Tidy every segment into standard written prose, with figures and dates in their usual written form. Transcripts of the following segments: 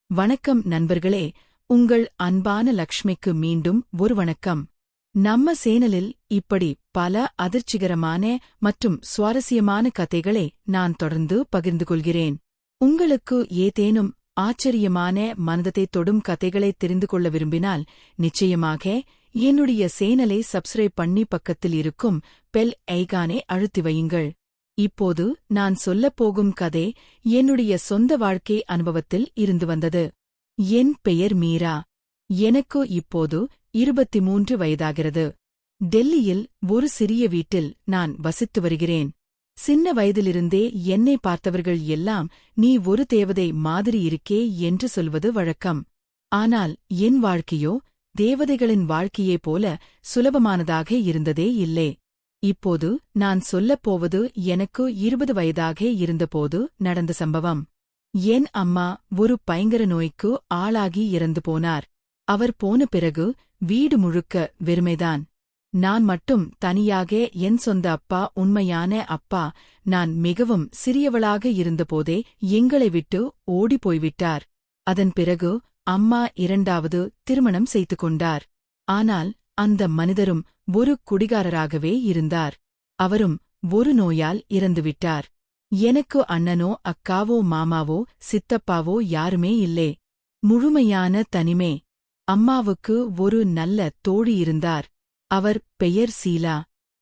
வணக்கம் நண்பர்களே, உங்கள் அன்பான லக்ஷ்மிக்கு மீண்டும் ஒரு வணக்கம். நம்ம சேனலில் இப்படி பல அதிர்ச்சிகரமான மற்றும் சுவாரஸ்யமான கதைகளை நான் தொடர்ந்து பகிர்ந்து கொள்கிறேன். உங்களுக்கு ஏதேனும் ஆச்சரியமான மனதை தொடும் கதைகளை தெரிந்து கொள்ள விரும்பினால் நிச்சயமாக என்னுடைய சேனலை சப்ஸ்கிரைப் பண்ணி பக்கத்தில் இருக்கும் பெல் ஐகானை அழுத்தி வையுங்கள். இப்போது நான் சொல்லப்போகும் கதை என்னுடைய சொந்த வாழ்க்கை அனுபவத்தில் இருந்து வந்தது. என் பெயர் மீரா. எனக்கு இப்போது 23 வயதாகிறது. டெல்லியில் ஒரு சிறிய வீட்டில் நான் வசித்து வருகிறேன். சின்ன வயதிலிருந்தே என்னை பார்த்தவர்கள் எல்லாம் நீ ஒரு தேவதை மாதிரி இருக்கே என்று சொல்வது வழக்கம். ஆனால் என் வாழ்க்கையோ தேவதைகளின் வாழ்க்கையே போல சுலபமானதாக இருந்ததே இல்லை. இப்போது நான் சொல்லப்போவது எனக்கு 20 வயதாக இருந்தபோது நடந்த சம்பவம். என் அம்மா ஒரு பயங்கர நோய்க்கு ஆளாகி இறந்து போனார். அவர் போன பிறகு வீடு முழுக்க வெறுமைதான். நான் மட்டும் தனியாக. என் சொந்த அப்பா, உண்மையான அப்பா, நான் மிகவும் சிறியவளாக இருந்தபோதே எங்களை விட்டு ஓடிப்போய்விட்டார். அதன் பிறகு அம்மா இரண்டாவது திருமணம் செய்து கொண்டார். ஆனால் அந்த மனிதரும் ஒரு குடிகாரராகவே இருந்தார். அவரும் ஒரு நோயால் இறந்துவிட்டார். எனக்கு அண்ணனோ அக்காவோ மாமாவோ சித்தப்பாவோ யாருமே இல்லை. முழுமையான தனிமே. அம்மாவுக்கு ஒரு நல்ல தோழி இருந்தார். அவர் பெயர் சீலா.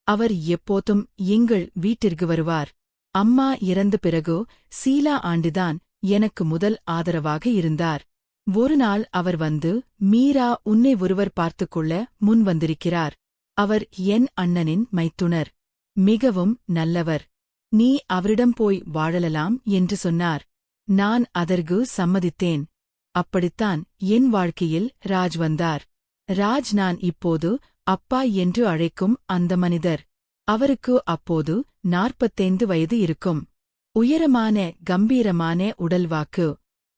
அவர் எப்போதும் எங்கள் வீட்டிற்கு வருவார். அம்மா இறந்த பிறகு சீலா ஆண்டுதான் எனக்கு முதல் ஆதரவாக இருந்தார். ஒரு நாள் அவர் வந்து, மீரா, உன்னை ஒருவர் பார்த்துக்கொள்ள முன் வந்திருக்கிறார். அவர் என் அண்ணனின் மைத்துனர். மிகவும் நல்லவர். நீ அவரிடம் போய் வாழலாம் என்று சொன்னார். நான் அதற்கு சம்மதித்தேன். அப்படித்தான் என் வாழ்க்கையில் ராஜ் வந்தார். ராஜ் நான் இப்போது அப்பா என்று அழைக்கும் அந்த மனிதர். அவருக்கு அப்போது 45 வயது இருக்கும். உயரமான கம்பீரமான உடல்வாக்கு.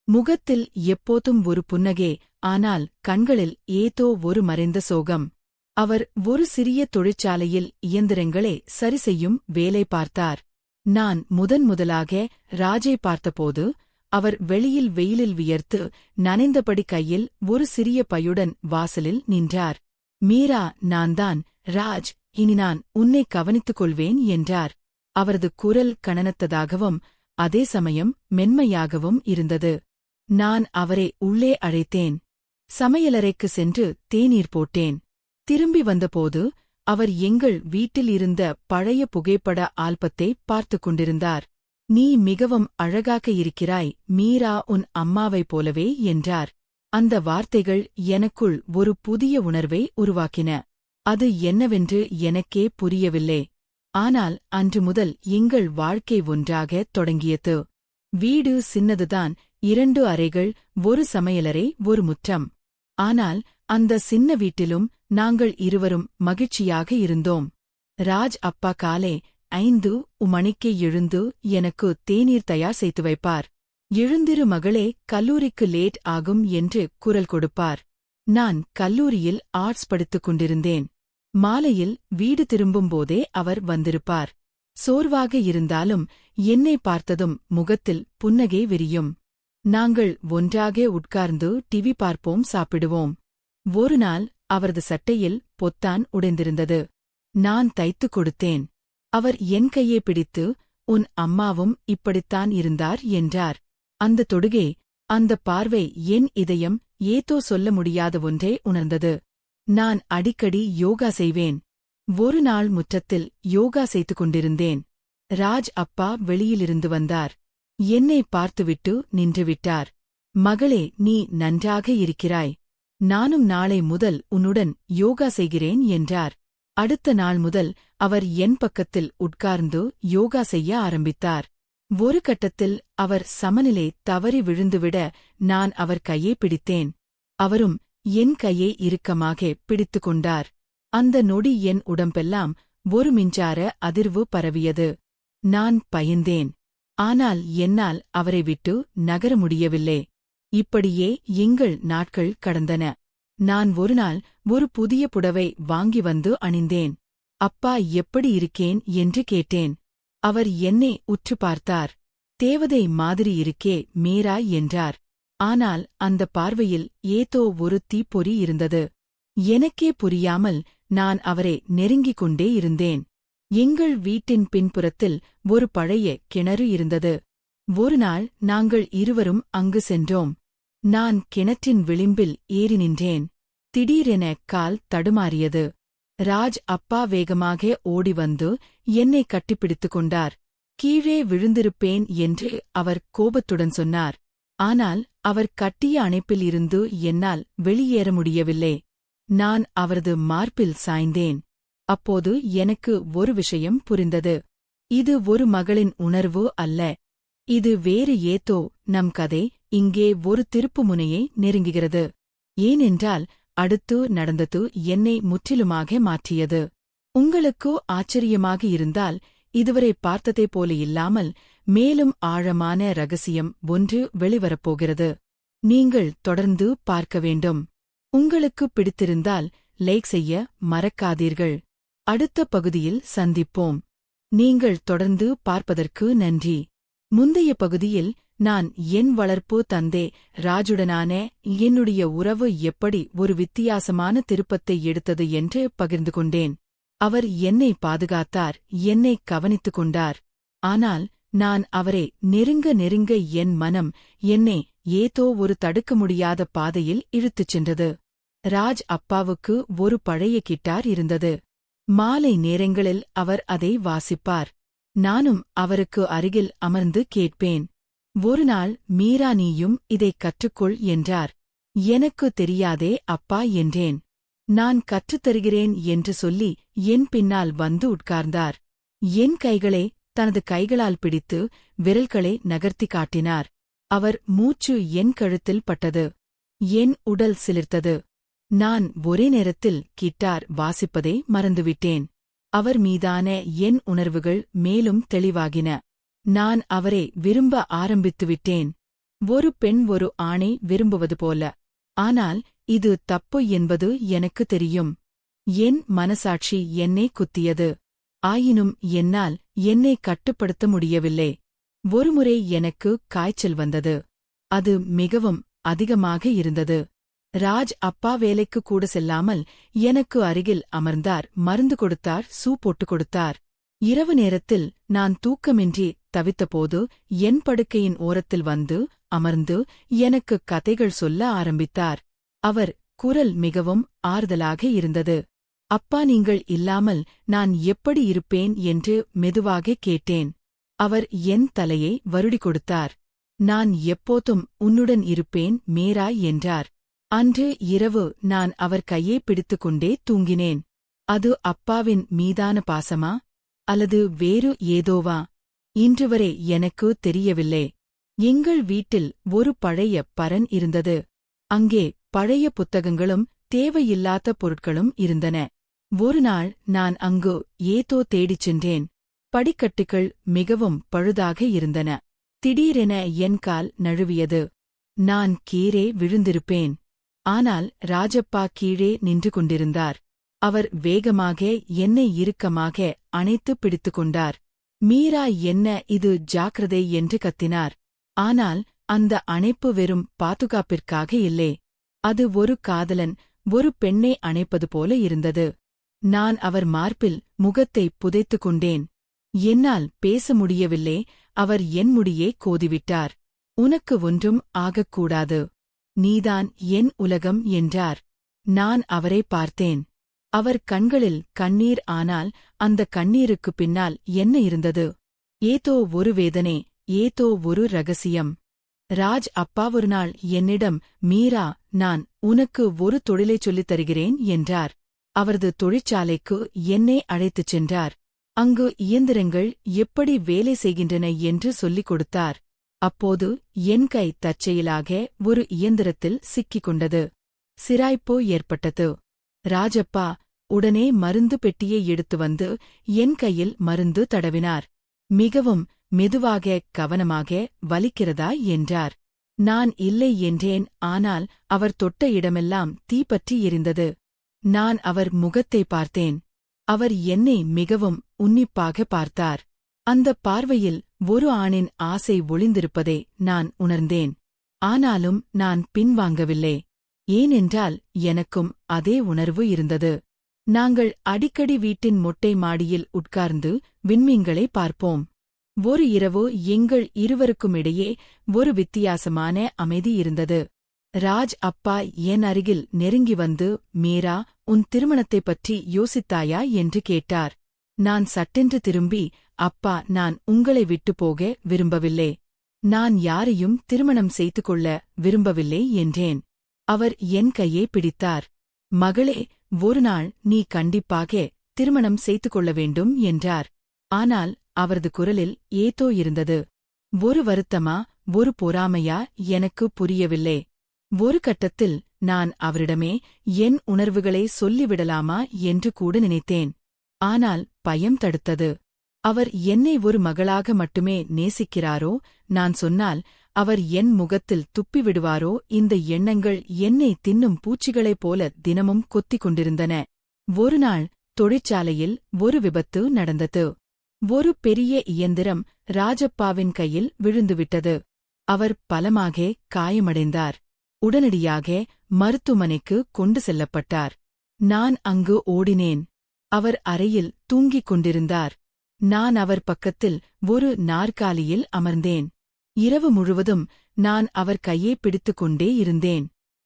முகத்தில் எப்போதும் ஒரு புன்னகை, ஆனால் கண்களில் ஏதோ ஒரு மறைந்த சோகம். அவர் ஒரு சிறிய தொழிற்சாலையில் இயந்திரங்களை சரிசெய்யும் வேலை பார்த்தார். நான் முதலாக ராஜை பார்த்தபோது அவர் வெளியில் வெயிலில் வியர்த்து நனைந்தபடி கையில் ஒரு சிறிய பையுடன் வாசலில் நின்றார். மீரா, நான்தான் ராஜ், இனி நான் உன்னை கவனித்துக் கொள்வேன் என்றார். அவரது குரல் கனனத்ததாகவும் அதே சமயம் மென்மையாகவும் இருந்தது. நான் அவரை உள்ளே அழைத்தேன். சமையலறைக்கு சென்று தேநீர் போட்டேன். திரும்பி வந்தபோது அவர் எங்கள் வீட்டில் இருந்த பழைய புகைப்பட ஆல்பத்தை பார்த்துக் கொண்டிருந்தார். நீ மிகவும் அழகாக இருக்கிறாய் மீரா, உன் அம்மாவைப் போலவே என்றார். அந்த வார்த்தைகள் எனக்குள் ஒரு புதிய உணர்வை உருவாக்கின. அது என்னவென்று எனக்கே புரியவில்லை. ஆனால் அன்று முதல் எங்கள் வாழ்க்கை ஒன்றாகத் தொடங்கியது. வீடு சின்னதுதான். 2 அறைகள், ஒரு சமையலறை, ஒரு முற்றம். ஆனால் அந்த சின்ன வீட்டிலும் நாங்கள் இருவரும் மகிழ்ச்சியாக இருந்தோம். ராஜ் அப்பா காலை 5 மணிக்கே எழுந்து எனக்கு தேநீர் தயார் செய்து வைப்பார். எழுந்திரு மகளே, கல்லூரிக்கு லேட் ஆகும் என்று குரல் கொடுப்பார். நான் கல்லூரியில் ஆர்ட்ஸ் படித்துக் கொண்டிருந்தேன். மாலையில் வீடு திரும்பும்போதே அவர் வந்திருப்பார். சோர்வாக இருந்தாலும் என்னை பார்த்ததும் முகத்தில் புன்னகை விரியும். நாங்கள் ஒன்றாக உட்கார்ந்து டிவி பார்ப்போம், சாப்பிடுவோம். ஒரு நாள் அவரது சட்டையில் பொத்தான் உடைந்திருந்தது. நான் தைத்துக் கொடுத்தேன். அவர் என் கையை பிடித்து, உன் அம்மாவும் இப்படித்தான் இருந்தார் என்றார். அந்த தொடுகை, அந்த பார்வை, என் இதயம் ஏதோ சொல்ல முடியாத ஒன்றை உணர்ந்தது. நான் அடிக்கடி யோகா செய்வேன். ஒரு நாள் முற்றத்தில் யோகா செய்து கொண்டிருந்தேன். ராஜ் அப்பா வெளியிலிருந்து வந்தார். என்னை பார்த்துவிட்டு நின்றுவிட்டார். மகளே, நீ நன்றாக இருக்கிறாய். நானும் நாளை முதல் உன்னுடன் யோகா செய்கிறேன் என்றார். அடுத்த நாள் முதல் அவர் என் பக்கத்தில் உட்கார்ந்து யோகா செய்ய ஆரம்பித்தார். ஒரு கட்டத்தில் அவர் சமநிலை தவறி விழுந்துவிட நான் அவர் கையை பிடித்தேன். அவரும் என் கையை இறுக்கமாக பிடித்துக் கொண்டார். அந்த நொடி என் உடம்பெல்லாம் ஒரு மின்சார அதிர்வு பரவியது. நான் பயந்தேன். ஆனால் என்னால் அவரை விட்டு நகர முடியவில்லை. இப்படியே எங்கள் நாட்கள் கடந்தன. நான் ஒருநாள் ஒரு புதிய புடவை வாங்கி வந்து அணிந்தேன். அப்பா, எப்படி இருக்கேன் என்று கேட்டேன். அவர் என்னை உற்று பார்த்தார். தேவதை மாதிரி இருக்கே மீரா என்றார். ஆனால் அந்த பார்வையில் ஏதோ ஒரு தீப்பொறி இருந்தது. எனக்கே புரியாமல் நான் அவரை நெருங்கிக் கொண்டே இருந்தேன். எங்கள் வீட்டின் பின்புறத்தில் ஒரு பழைய கிணறு இருந்தது. ஒருநாள் நாங்கள் இருவரும் அங்கு சென்றோம். நான் கிணற்றின் விளிம்பில் ஏறி நின்றேன். திடீரென கால் தடுமாறியது. ராஜ் அப்பா வேகமாக ஓடி வந்து என்னை கட்டிப்பிடித்துக் கொண்டார். கீழே விழுந்திருப்பேன் என்று அவர் கோபத்துடன் சொன்னார். ஆனால் அவர் கட்டிய அணைப்பில் இருந்து என்னால் வெளியேற முடியவில்லை. நான் அவரது மார்பில் சாய்ந்தேன். அப்போது எனக்கு ஒரு விஷயம் புரிந்தது. இது ஒரு மகளின் உணர்வு அல்ல. இது வேறு ஏதோ நம் கதை இங்கே ஒரு திருப்புமுனையை நெருங்குகிறது. ஏனென்றால் அடுத்து நடந்தது என்னை முற்றிலுமாக மாற்றியது. உங்களுக்கு ஆச்சரியமாக இருந்தால் இதுவரை பார்த்ததே போல இல்லாமல் மேலும் ஆழமான ரகசியம் ஒன்று வெளிவரப்போகிறது. நீங்கள் தொடர்ந்து பார்க்க வேண்டும். உங்களுக்கு பிடித்திருந்தால் லைக் செய்ய மறக்காதீர்கள். அடுத்த பகுதியில் சந்திப்போம். நீங்கள் தொடர்ந்து பார்ப்பதற்கு நன்றி. முந்தைய பகுதியில் நான் என் வளர்ப்பு தந்தை ராஜுடனான என்னுடைய உறவு எப்படி ஒரு வித்தியாசமான திருப்பத்தை எடுத்தது என்று பகிர்ந்து கொண்டேன். அவர் என்னை பாதுகாத்தார், என்னை கவனித்துக் கொண்டார். ஆனால் நான் அவரை நெருங்க நெருங்க என் மனம் என்னை ஏதோ ஒரு தடுக்க முடியாத பாதையில் இழுத்துச் சென்றது. ராஜ் அப்பாவுக்கு ஒரு பழைய கிட்டார் இருந்தது. மாலை நேரங்களில் அவர் அதை வாசிப்பார். நானும் அவருக்கு அருகில் அமர்ந்து கேட்பேன். ஒருநாள் மீரா நீயும் இதைக் கற்றுக்கொள் என்றார். எனக்கு தெரியாதே அப்பா என்றேன். நான் கற்றுத்தருகிறேன் என்று சொல்லி என் பின்னால் வந்து உட்கார்ந்தார். என் கைகளை தனது கைகளால் பிடித்து விரல்களை நகர்த்தி காட்டினார். அவர் மூச்சு என் கழுத்தில் பட்டது. என் உடல் சிலிர்த்தது. நான் ஒரே நேரத்தில் கிட்டார் வாசிப்பதை மறந்துவிட்டேன். அவர் மீதான என் உணர்வுகள் மேலும் தெளிவாகின. நான் அவரை விரும்ப ஆரம்பித்துவிட்டேன். ஒரு பெண் ஒரு ஆணை விரும்புவது போல. ஆனால் இது தப்பு என்பது எனக்கு தெரியும். என் மனசாட்சி என்னை குத்தியது. ஆயினும் என்னால் என்னை கட்டுப்படுத்த முடியவில்லை. ஒருமுறை எனக்கு காய்ச்சல் வந்தது. அது மிகவும் அதிகமாக இருந்தது. ராஜ் அப்பா வேலைக்கு கூட செல்லாமல் எனக்கு அருகில் அமர்ந்தார், மருந்து கொடுத்தார், போட்டுக் கொடுத்தார். இரவு நேரத்தில் நான் தூக்கமின்றி தவித்தபோது என் படுக்கையின் ஓரத்தில் வந்து அமர்ந்து எனக்கு கதைகள் சொல்ல ஆரம்பித்தார். அவர் குரல் மிகவும் ஆறுதலாக இருந்தது. அப்பா நீங்கள் இல்லாமல் நான் எப்படி இருப்பேன் என்று மெதுவாக கேட்டேன். அவர் என் தலையை வருடிக் கொடுத்தார். நான் எப்போதும் உன்னுடன் இருப்பேன் மேரா என்றார். அன்று இரவு நான் அவர் கையை பிடித்துக்கொண்டே தூங்கினேன். அது அப்பாவின் மீதான பாசமா அல்லது வேறு ஏதோவா? இன்றுவரை எனக்கு தெரியவில்லை. எங்கள் வீட்டில் ஒரு பழைய பரண் இருந்தது. அங்கே பழைய புத்தகங்களும் தேவையில்லாத பொருட்களும் இருந்தன. ஒருநாள் நான் அங்கு ஏதோ தேடிச் சென்றேன். படிக்கட்டுகள் மிகவும் பழுதாக இருந்தன. திடீரென என் கால் நழுவியது. நான் கீழே விழுந்திருப்பேன். ஆனால் ராஜப்பா கீழே நின்று கொண்டிருந்தார். அவர் வேகமாக என்னை இறுக்கமாக அணைத்து பிடித்துக் கொண்டார். மீரா என்ன இது ஜாக்கிரதை என்று கத்தினார். ஆனால் அந்த அணைப்பு வெறும் பாதுகாப்பிற்காக இல்லை. அது ஒரு காதலன் ஒரு பெண்ணை அணைப்பது போல இருந்தது. நான் அவர் மார்பில் முகத்தை புதைத்துக் கொண்டேன். என்னால் பேச முடியவில்லை. அவர் என் முடியே கோதிவிட்டார். உனக்கு ஒன்றும் ஆகக்கூடாது. நீதான் என் உலகம் என்றார். நான் அவரை பார்த்தேன். அவர் கண்களில் கண்ணீர். ஆனால் அந்த கண்ணீருக்கு பின்னால் என்ன இருந்தது? ஏதோ ஒரு வேதனை, ஏதோ ஒரு ரகசியம். ராஜ் அப்பா ஒரு நாள் என்னிடம் மீரா நான் உனக்கு ஒரு தொழிலைச் சொல்லித் தருகிறேன் என்றார். அவரது தொழிற்சாலைக்கு என்னை அழைத்துச் சென்றார். அங்கு இயந்திரங்கள் எப்படி வேலை செய்கின்றன என்று சொல்லிக் கொடுத்தார். அப்போது என் கை தற்செயலாக ஒரு இயந்திரத்தில் சிக்கிக் கொண்டது. சிராய்ப்பு ஏற்பட்டது. ராஜப்பா உடனே மருந்து பெட்டியை எடுத்து வந்து என் கையில் மருந்து தடவினார். மிகவும் மெதுவாக கவனமாக வலிக்கிறதா என்றார். நான் இல்லை என்றேன். ஆனால் அவர் தொட்ட இடமெல்லாம் தீப்பற்றி எரிந்தது. நான் அவர் முகத்தை பார்த்தேன். அவர் என்னை மிகவும் உன்னிப்பாக பார்த்தார். அந்த பார்வையில் ஒரு ஆணின் ஆசை ஒளிந்திருப்பதை நான் உணர்ந்தேன். ஆனாலும் நான் பின்வாங்கவில்லை. ஏனென்றால் எனக்கும் அதே உணர்வு இருந்தது. நாங்கள் அடிக்கடி வீட்டின் மொட்டை மாடியில் உட்கார்ந்து விண்மீன்களை பார்ப்போம். ஒரு இரவு எங்கள் இருவருக்குமிடையே ஒரு வித்தியாசமான அமைதி இருந்தது. ராஜ் அப்பா என் அருகில் நெருங்கி வந்து, மீரா, உன் திருமணத்தைப் பற்றி யோசித்தாயா என்று கேட்டார். நான் சட்டென்று திரும்பி, அப்பா, நான் உங்களை விட்டுப் போக விரும்பவில்லை. நான் யாரையும் திருமணம் செய்து கொள்ள விரும்பவில்லை என்றேன். அவர் என் கையை பிடித்தார். மகளே, ஒருநாள் நீ கண்டிப்பாக திருமணம் செய்து கொள்ள வேண்டும் என்றார். ஆனால் அவரது குரலில் ஏதோ இருந்தது. ஒரு வருத்தமா, ஒரு பொறாமையா எனக்கு புரியவில்லை. ஒரு கட்டத்தில் நான் அவரிடமே என் உணர்வுகளை சொல்லிவிடலாமா என்று கூட நினைத்தேன். ஆனால் பயம் தடுத்தது. அவர் என்னை ஒரு மகளாக மட்டுமே நேசிக்கிறாரோ, நான் சொன்னால் அவர் என் முகத்தில் துப்பிவிடுவாரோ, இந்த எண்ணங்கள் என்னை தின்னும் பூச்சிகளைப் போல தினமும் கொத்திக் கொண்டிருந்தன. ஒருநாள் தொழிற்சாலையில் ஒரு விபத்து நடந்தது. ஒரு பெரிய இயந்திரம் ராஜப்பாவின் கையில் விழுந்துவிட்டது. அவர் பலமாக காயமடைந்தார். உடனடியாக மருத்துவமனைக்கு கொண்டு செல்லப்பட்டார். நான் அங்கு ஓடினேன். அவர் அறையில் தூங்கிக் கொண்டிருந்தார். நான் அவர் பக்கத்தில் ஒரு நாற்காலியில் அமர்ந்தேன். இரவு முழுவதும் நான் அவர் கையை பிடித்துக் கொண்டே இருந்தேன்.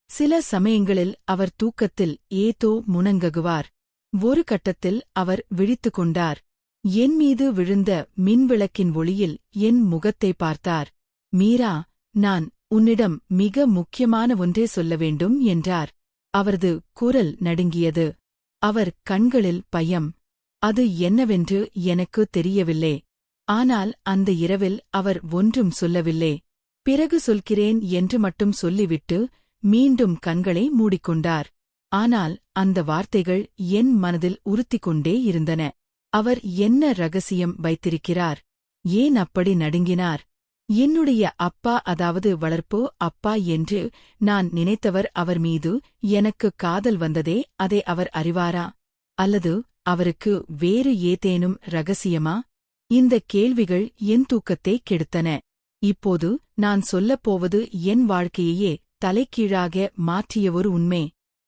சில சமயங்களில் அவர் தூக்கத்தில் ஏதோ முனங்ககுவார். ஒரு கட்டத்தில் அவர் விழித்துக் கொண்டார். என் மீது விழுந்த மின்விளக்கின் ஒளியில் என் முகத்தை பார்த்தார். மீரா, நான் உன்னிடம் மிக முக்கியமான ஒன்றே சொல்ல வேண்டும் என்றார். அவரது குரல் நடுங்கியது. அவர் கண்களில் பயம். அது என்னவென்று எனக்கு தெரியவில்லை. ஆனால் அந்த இரவில் அவர் ஒன்றும் சொல்லவில்லை. பிறகு சொல்கிறேன் என்று மட்டும் சொல்லிவிட்டு மீண்டும் கண்களை மூடிக்கொண்டார். ஆனால் அந்த வார்த்தைகள் என் மனதில் உறுத்திக் கொண்டே இருந்தன. அவர் என்ன ரகசியம் வைத்திருக்கிறார்? ஏன் அப்படி நடுங்கினார்? என்னுடைய அப்பா, அதாவது வளர்ப்பு அப்பா என்று நான் நினைத்தவர், அவர் மீது எனக்கு காதல் வந்ததே, அதை அவர் அறிவாரா? அல்லது அவருக்கு வேறு ஏதேனும் ரகசியமா? இந்த கேள்விகள் என் தூக்கத்தை கெடுத்தன. இப்போது நான் சொல்லப்போவது என் வாழ்க்கையையே தலைகீழாக மாற்றிய ஒரு உண்மை.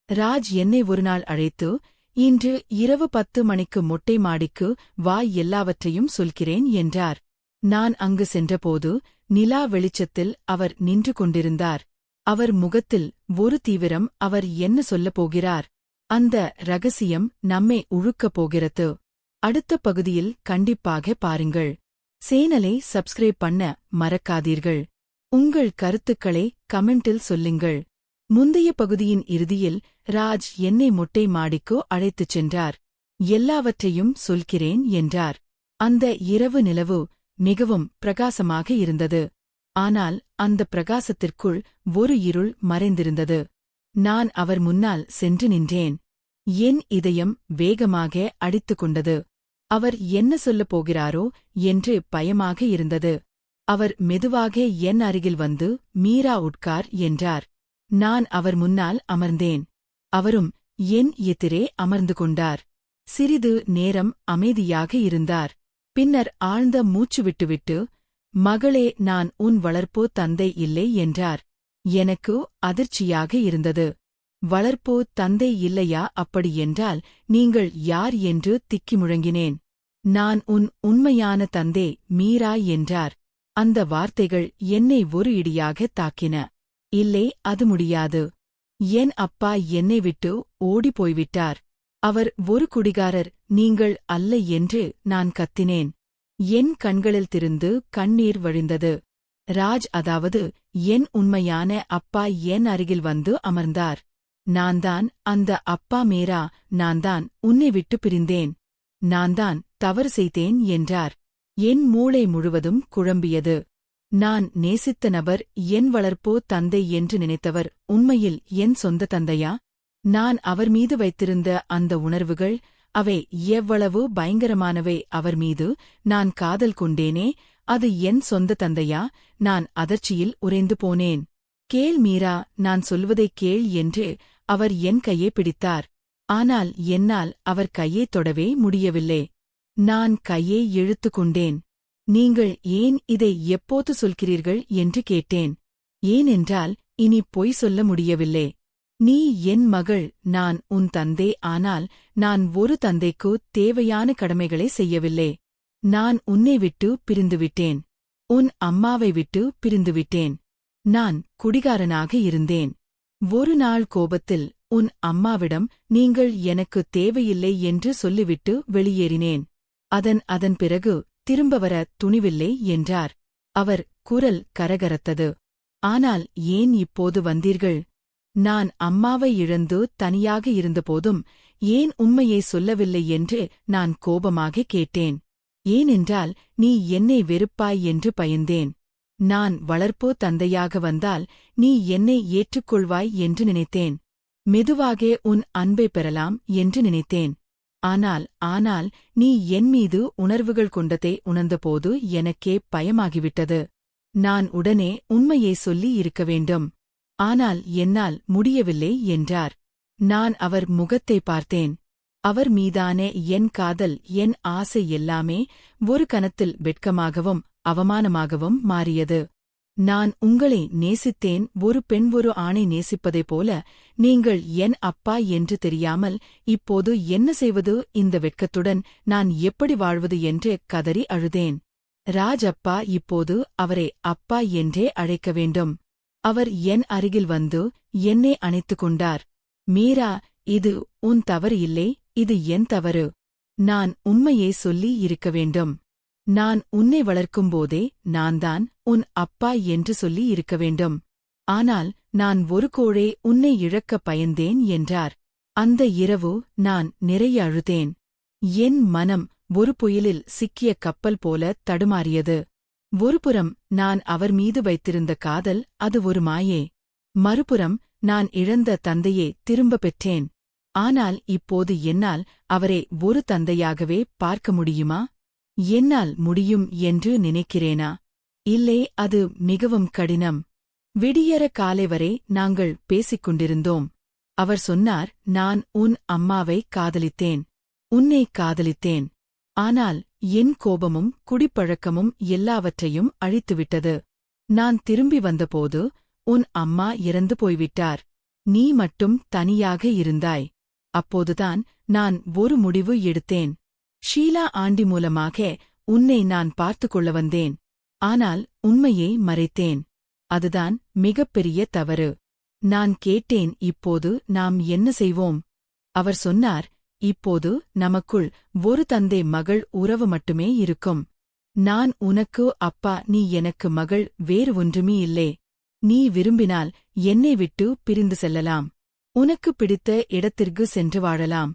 ராஜ் என்னை ஒருநாள் அழைத்து, இன்று இரவு 10 மணிக்கு மொட்டை மாடிக்கு வா, எல்லாவற்றையும் சொல்கிறேன் என்றார். நான் அங்கு சென்றபோது நிலா வெளிச்சத்தில் அவர் நின்று கொண்டிருந்தார். அவர் முகத்தில் ஒரு தீவிரம். அவர் என்ன சொல்லப் போகிறார்? அந்த ரகசியம் நம்மை உழுக்கப் போகிறது. அடுத்த பகுதியில் கண்டிப்பாக பாருங்கள். சேனலை சப்ஸ்கிரைப் பண்ண மறக்காதீர்கள். உங்கள் கருத்துக்களை கமெண்டில் சொல்லுங்கள். முந்தைய பகுதியின் இறுதியில் ராஜ் என்னை மொட்டை மாடிக்கு அழைத்துச் சென்றார். எல்லாவற்றையும் சொல்கிறேன் என்றார். அந்த இரவு நிலவு மிகவும் பிரகாசமாக இருந்தது. ஆனால் அந்த பிரகாசத்திற்குள் ஒரு இருள் மறைந்திருந்தது. நான் அவர் முன்னால் சென்று நின்றேன். என் இதயம் வேகமாக அடித்துக் கொண்டது. அவர் என்ன சொல்லப் போகிறாரோ என்று பயமாக இருந்தது. அவர் மெதுவாக என் அருகில் வந்து, மீரா, உட்கார் என்றார். நான் அவர் முன்னால் அமர்ந்தேன். அவரும் என் எதிரே அமர்ந்து கொண்டார். சிறிது நேரம் அமைதியாக இருந்தார். பின்னர் ஆழ்ந்த மூச்சு விட்டுவிட்டு, மகளே, நான் உன் வளர்ப்போ தந்தை இல்லை என்றார். எனக்கு அதிர்ச்சியாக இருந்தது. வளர்ப்போ தந்தை இல்லையா? அப்படியென்றால் நீங்கள் யார் என்று திக்கி முழங்கினேன். நான் உன் உண்மையான தந்தை, மீரா என்றார். அந்த வார்த்தைகள் என்னை ஒரு இடியாக தாக்கின. இல்லை, அது முடியாது. என் அப்பா என்னை விட்டு ஓடிப்போய்விட்டார். அவர் ஒரு குடிகாரர், நீங்கள் அல்ல என்று நான் கத்தினேன். என் கண்களில் திருந்து கண்ணீர் வழிந்தது. ராஜ், அதாவது என் உண்மையான அப்பா, என் அருகில் வந்து அமர்ந்தார். நான்தான் அந்த அப்பா மீரா, நான்தான் உன்னை விட்டு பிரிந்தேன். நான்தான் தவறு செய்தேன் என்றார். என் மூளை முழுவதும் குழம்பியது. நான் நேசித்த நபர், என் வளர்ப்போ தந்தை என்று நினைத்தவர், உண்மையில் என் சொந்த தந்தையா? நான் அவர் மீது வைத்திருந்த அந்த உணர்வுகள், அவை எவ்வளவு பயங்கரமானவை! அவர் மீது நான் காதல் கொண்டேனே, அது என் சொந்த தந்தையா? நான் அதிர்ச்சியில் உறைந்து போனேன். கேள் மீரா, நான் சொல்வதைக் கேள் என்று அவர் என் கையை பிடித்தார். ஆனால் என்னால் அவர் கையைத் தொடவே முடியவில்லை. நான் கையை இழுத்துக் கொண்டேன். நீங்கள் ஏன் இதை எப்போது சொல்கிறீர்கள் என்று கேட்டேன். ஏனென்றால் இனி பொய் சொல்ல முடியவில்லை. நீ என் மகள், நான் உன் தந்தை. ஆனால் நான் ஒரு தந்தைக்கு தேவையான கடமைகளை செய்யவில்லை. நான் உன்னை விட்டு பிரிந்துவிட்டேன். உன் அம்மாவை விட்டு பிரிந்துவிட்டேன். நான் குடிகாரனாக இருந்தேன். ஒரு நாள் கோபத்தில் உன் அம்மாவிடம் நீங்கள் எனக்கு தேவையில்லை என்று சொல்லிவிட்டு வெளியேறினேன். அதன் பிறகு திரும்ப வர துணிவில்லை என்றார். அவர் குரல் கரகரத்தது. ஆனால் ஏன் இப்போது வந்தீர்கள்? நான் அம்மாவை இழந்து தனியாக இருந்தபோதும் ஏன் உண்மையை சொல்லவில்லை என்று நான் கோபமாக கேட்டேன். ஏனென்றால் நீ என்னை வெறுப்பாய் என்று பயந்தேன். நான் வளர்ப்போ தந்தையாக வந்தால் நீ என்னை ஏற்றுக்கொள்வாய் என்று நினைத்தேன். மெதுவாக உன் அன்பை பெறலாம் என்று நினைத்தேன். ஆனால் நீ என் மீது உணர்வுகள் கொண்டதை உணர்ந்தபோது எனக்கே பயமாகிவிட்டது. நான் உடனே உண்மையை சொல்லி இருக்க வேண்டும். ஆனால் என்னால் முடியவில்லை என்றார். நான் அவர் முகத்தை பார்த்தேன். அவர் மீதான என் காதல், என் ஆசை எல்லாமே ஒரு கணத்தில் வெட்கமாகவும் அவமானமாகவும் மாறியது. நான் உங்களை நேசித்தேன். ஒரு பெண் ஒரு ஆணை நேசிப்பதைப் போல. நீங்கள் என் அப்பா என்று தெரியாமல் இப்போது என்ன செய்வது? இந்த வெட்கத்துடன் நான் எப்படி வாழ்வது என்று கதறி அழுதேன். ராஜ் அப்பா, இப்போது அவரை அப்பா என்றே அழைக்க வேண்டும். அவர் என் அருகில் வந்து என்னை அணைத்துக் கொண்டார். மீரா, இது உன் தவறு இல்லை, இது என் தவறு. நான் உண்மையை சொல்லி இருக்க வேண்டும். நான் உன்னை வளர்க்கும்போதே நான்தான் உன் அப்பா என்று சொல்லி இருக்க வேண்டும். ஆனால் நான் ஒரு கோழே உன்னை இழக்க பயந்தேன் என்றார். அந்த இரவு நான் நிறைய அழுதேன். என் மனம் ஒரு புயலில் சிக்கிய கப்பல் போல தடுமாறியது. ஒருபுறம் நான் அவர் மீது வைத்திருந்த காதல், அது ஒரு மாயே. மறுபுறம் நான் இழந்த தந்தையே திரும்ப பெற்றேன். ஆனால் இப்போது என்னால் அவரை ஒரு தந்தையாகவே பார்க்க முடியுமா? என்னால் முடியும் என்று நினைக்கிறேனா? இல்லை, அது மிகவும் கடினம். விடியற காலை வரை நாங்கள் பேசிக் கொண்டிருந்தோம். அவர் சொன்னார், நான் உன் அம்மாவை காதலித்தேன். உன்னை காதலித்தேன். ஆனால் என் கோபமும் குடிப்பழக்கமும் எல்லாவற்றையும் அழித்துவிட்டது. நான் திரும்பி வந்தபோது உன் அம்மா இறந்து போய்விட்டார். நீ மட்டும் தனியாக இருந்தாய். அப்போதுதான் நான் ஒரு முடிவு எடுத்தேன். ஷீலா ஆண்டி மூலமாக உன்னை நான் பார்த்துக் கொள்ள வந்தேன். ஆனால் உண்மையை மறைத்தேன். அதுதான் மிகப்பெரிய தவறு. நான் கேட்டேன், இப்போது நாம் என்ன செய்வோம்? அவர் சொன்னார், இப்போது நமக்குள் ஒரு தந்தை மகள் உறவு மட்டுமே இருக்கும். நான் உனக்கு அப்பா, நீ எனக்கு மகள், வேறு ஒன்றுமே இல்லை. நீ விரும்பினால் என்னை விட்டு பிரிந்து செல்லலாம். உனக்கு பிடித்த இடத்திற்கு சென்று வாழலாம்.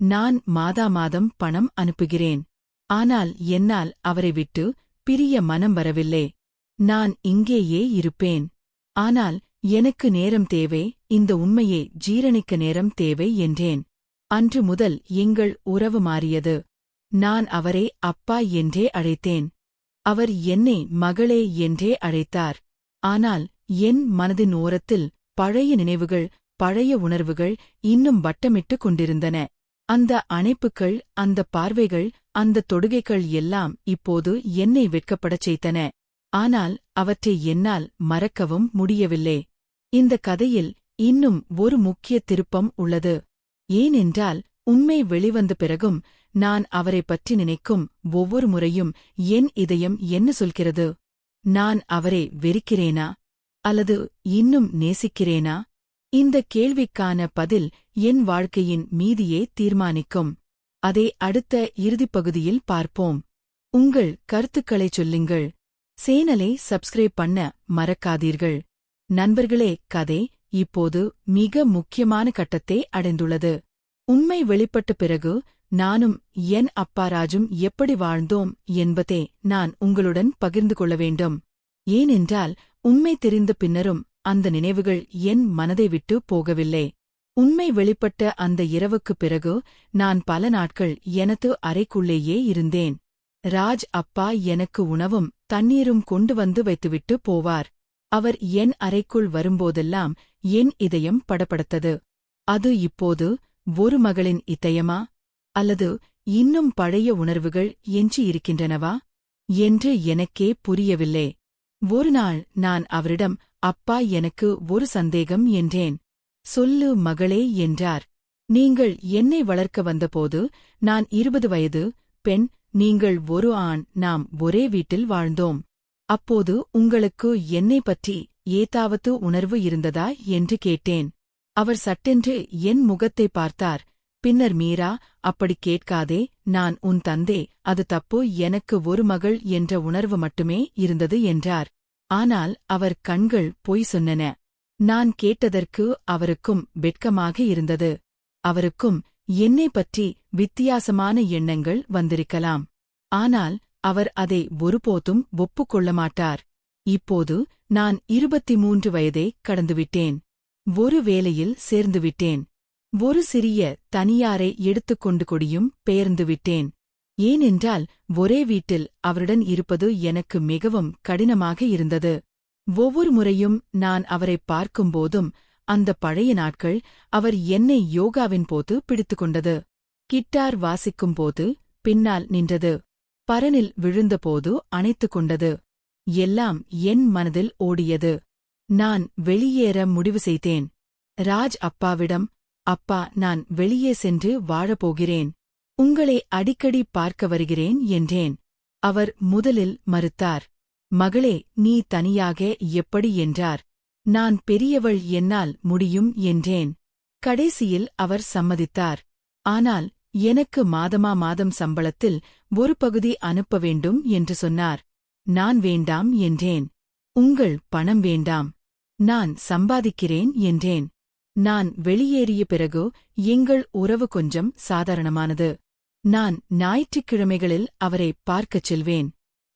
நான் மாதம் பணம் அனுப்புகிறேன். ஆனால் என்னால் அவரை விட்டு பிரிய மனம் வரவில்லை. நான் இங்கேயே இருப்பேன். ஆனால் எனக்கு நேரம் தேவை, இந்த உண்மையை ஜீரணிக்க நேரம் தேவை என்றேன். அன்று முதல் எங்கள் உறவு மாறியது. நான் அவரை அப்பா என்றே அழைத்தேன். அவர் என்னை மகளே என்றே அழைத்தார். ஆனால் என் மனதின் ஓரத்தில் பழைய நினைவுகள், பழைய உணர்வுகள் இன்னும் வட்டமிட்டுக் கொண்டிருந்தன. அந்த அணைப்புகள், அந்த பார்வைகள், அந்த தொடுகைகள் எல்லாம் இப்போது என்னை வெட்கப்படச் செய்தன. ஆனால் அவற்றை என்னால் மறக்கவும் முடியவில்லை. இந்த கதையில் இன்னும் ஒரு முக்கிய திருப்பம் உள்ளது. ஏனென்றால் உண்மை வெளிவந்த பிறகும் நான் அவரை பற்றி நினைக்கும் ஒவ்வொரு முறையும் என் இதயம் என்ன சொல்கிறது? நான் அவரை வெறுக்கிறேனா? அல்லது இன்னும் நேசிக்கிறேனா? இந்த கேள்விக்கான பதில் என் வாழ்க்கையின் மீதியே தீர்மானிக்கும். அதை அடுத்த இறுதிப் பகுதியில் பார்ப்போம். உங்கள் கருத்துக்களைச் சொல்லுங்கள். சேனலை சப்ஸ்கிரைப் பண்ண மறக்காதீர்கள். நண்பர்களே, கதை இப்போது மிக முக்கியமான கட்டத்தை அடைந்துள்ளது. உண்மை வெளிப்பட்ட பிறகு நானும் என் அப்பா ராஜும் எப்படி வாழ்ந்தோம் என்பதை நான் உங்களுடன் பகிர்ந்து கொள்ள வேண்டும். ஏனென்றால் உண்மை தெரிந்த பின்னரும் அந்த நினைவுகள் என் மனதை விட்டு போகவில்லை. உண்மை வெளிப்பட்ட அந்த இரவுக்குப் பிறகு நான் பல நாட்கள் எனது அறைக்குள்ளேயே இருந்தேன். ராஜ் அப்பா எனக்கு உணவும் தண்ணீரும் கொண்டு வந்து வைத்துவிட்டு போவார். அவர் என் அறைக்குள் வரும்போதெல்லாம் என் இதயம் படபடத்தது. அது இப்போது ஒரு மகளின் இதயமா? அல்லது இன்னும் பழைய உணர்வுகள் எஞ்சி இருக்கின்றனவா என்று எனக்கே புரியவில்லை. ஒருநாள் நான் அவரிடம், அப்பா, எனக்கு ஒரு சந்தேகம் என்றேன். சொல்லு மகளே என்றார். நீங்கள் என்னை வளர்க்க வந்தபோது நான் 20 வயது பெண், நீங்கள் ஒரு ஆண், நாம் ஒரே வீட்டில் வாழ்ந்தோம். அப்போது உங்களுக்கு என்னை பற்றி ஏதாவது உணர்வு இருந்ததா என்று கேட்டேன். அவர் சட்டென்று என் முகத்தை பார்த்தார். பின்னர், மீரா, அப்படி கேட்காதே, நான் உன் தந்தே, அது தப்பு, எனக்கு ஒரு மகள் என்ற உணர்வு மட்டுமே இருந்தது என்றார். ஆனால் அவர் கண்கள் பொய் சொன்னன. நான் கேட்டதற்கு அவருக்கும் வெட்கமாக இருந்தது. அவருக்கும் என்னை பற்றி வித்தியாசமான எண்ணங்கள் வந்திருக்கலாம். ஆனால் அவர் அதை ஒருபோதும் ஒப்புக்கொள்ள மாட்டார். இப்போது நான் 23 வயதை கடந்துவிட்டேன். ஒரு வேலையில் சேர்ந்துவிட்டேன். ஒரு சிறிய தனியாரை எடுத்துக்கொண்டு கொடியும் பெயர்ந்துவிட்டேன். ஏனென்றால் ஒரே வீட்டில் அவருடன் இருப்பது எனக்கு மிகவும் கடினமாக இருந்தது. ஒவ்வொரு முறையும் நான் அவரை பார்க்கும்போதும் அந்த பழைய நாட்கள் அவர் என்னை யோகாவின் போது பிடித்துக்கொண்டது. கிட்டார் வாசிக்கும்போது பின்னால் நின்றது. பரனில் விழுந்தபோது அணைத்துக் கொண்டது. எல்லாம் என் மனதில் ஓடியது. நான் வெளியேற முடிவு செய்தேன். ராஜ் அப்பாவிடம், அப்பா, நான் வெளியே சென்று வாழப்போகிறேன். உங்களை அடிக்கடி பார்க்க வருகிறேன் என்றேன். அவர் முதலில் மறுத்தார். மகளே, நீ தனியாக எப்படி என்றார். நான் பெரியவள், என்னால் முடியும் என்றேன். கடைசியில் அவர் சம்மதித்தார். ஆனால் எனக்கு மாதம் சம்பளத்தில் ஒரு பகுதி அனுப்ப வேண்டும் என்று சொன்னார். நான் வேண்டாம் என்றேன். உங்கள் பணம் வேண்டாம், நான் சம்பாதிக்கிறேன் என்றேன். நான் வெளியேறிய பிறகு எங்கள் உறவு கொஞ்சம் சாதாரணமானது. நான் ஞாயிற்றுக்கிழமைகளில் அவரை பார்க்கச் செல்வேன்.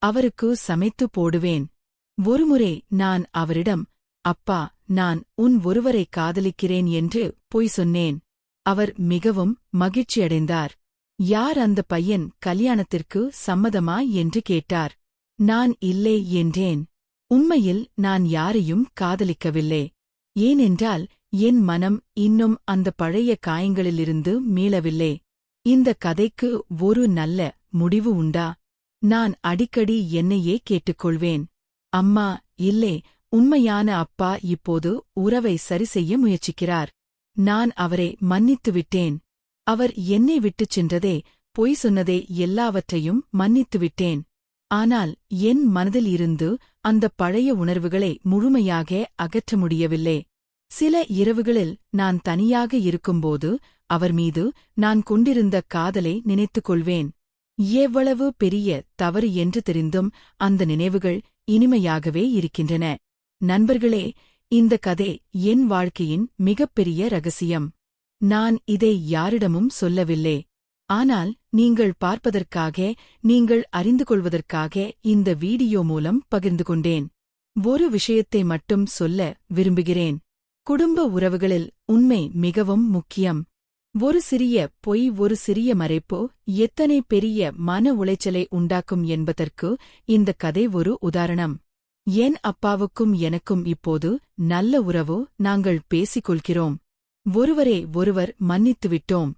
அவருக்கு சமைத்து போடுவேன். ஒருமுறை நான் அவரிடம், அப்பா, நான் உன் ஒருவரை காதலிக்கிறேன் என்று பொய் சொன்னேன். அவர் மிகவும் மகிழ்ச்சியடைந்தார். யார் அந்த பையன், கல்யாணத்திற்கு சம்மதமா என்று கேட்டார். நான் இல்லை என்றேன். உண்மையில் நான் யாரையும் காதலிக்கவில்லை. ஏனென்றால் என் மனம் இன்னும் அந்த பழைய காயங்களிலிருந்து மீளவில்லை. இந்த கதைக்கு ஒரு நல்ல முடிவு உண்டா? நான் அடிக்கடி என்னையே கேட்டுக்கொள்வேன். அம்மா, இல்லை, உண்மையான அப்பா இப்போது உறவை சரிசெய்ய முயற்சிக்கிறார். நான் அவரை மன்னித்துவிட்டேன். அவர் என்னை விட்டுச் சென்றதே, பொய் சொன்னதே, எல்லாவற்றையும் மன்னித்துவிட்டேன். ஆனால் என் மனதில் இருந்து அந்த பழைய உணர்வுகளை முழுமையாக அகற்ற முடியவில்லை. சில இரவுகளில் நான் தனியாக இருக்கும்போது அவர் மீது நான் கொண்டிருந்த காதலை நினைத்துக் கொள்வேன். எவ்வளவு பெரிய தவறு என்று தெரிந்தும் அந்த நினைவுகள் இனிமையாகவே இருக்கின்றன. நண்பர்களே, இந்த கதை என் வாழ்க்கையின் மிகப்பெரிய ரகசியம். நான் இதை யாரிடமும் சொல்லவில்லை. ஆனால் நீங்கள் பார்ப்பதற்காக, நீங்கள் அறிந்து கொள்வதற்காக இந்த வீடியோ மூலம் பகிர்ந்து கொண்டேன். ஒரு விஷயத்தை மட்டும் சொல்ல விரும்புகிறேன். குடும்ப உறவுகளில் உண்மை மிகவும் முக்கியம். ஒரு சிறிய பொய், ஒரு சிறிய மறைப்பு எத்தனை பெரிய மன உளைச்சலை உண்டாக்கும் என்பதற்கு இந்த கதை ஒரு உதாரணம். என் அப்பாவுக்கும் எனக்கும் இப்போது நல்ல உறவு. நாங்கள் பேசிக் கொள்கிறோம். ஒருவரை ஒருவர் மன்னித்துவிட்டோம்.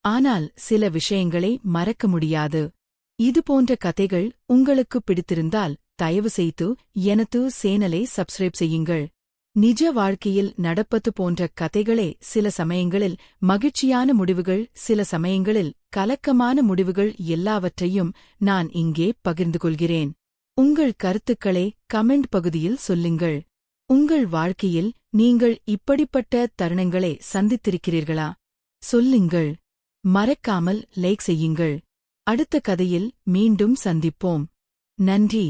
ஆனால் சில விஷயங்களை மறக்க முடியாது. இதுபோன்ற கதைகள் உங்களுக்கு பிடித்திருந்தால் தயவுசெய்து எனது சேனலை சப்ஸ்கிரைப் செய்யுங்கள். நிஜ வாழ்க்கையில் நடப்பது போன்ற கதைகளே. சில சமயங்களில் மகிழ்ச்சியான முடிவுகள், சில சமயங்களில் கலக்கமான முடிவுகள், எல்லாவற்றையும் நான் இங்கே பகிர்ந்து கொள்கிறேன். உங்கள் கருத்துக்களை கமெண்ட் பகுதியில் சொல்லுங்கள். உங்கள் வாழ்க்கையில் நீங்கள் இப்படிப்பட்ட தருணங்களை சந்தித்திருக்கிறீர்களா? சொல்லுங்கள். மறக்காமல் லைக் செய்யுங்கள். அடுத்த கதையில் மீண்டும் சந்திப்போம். நன்றி.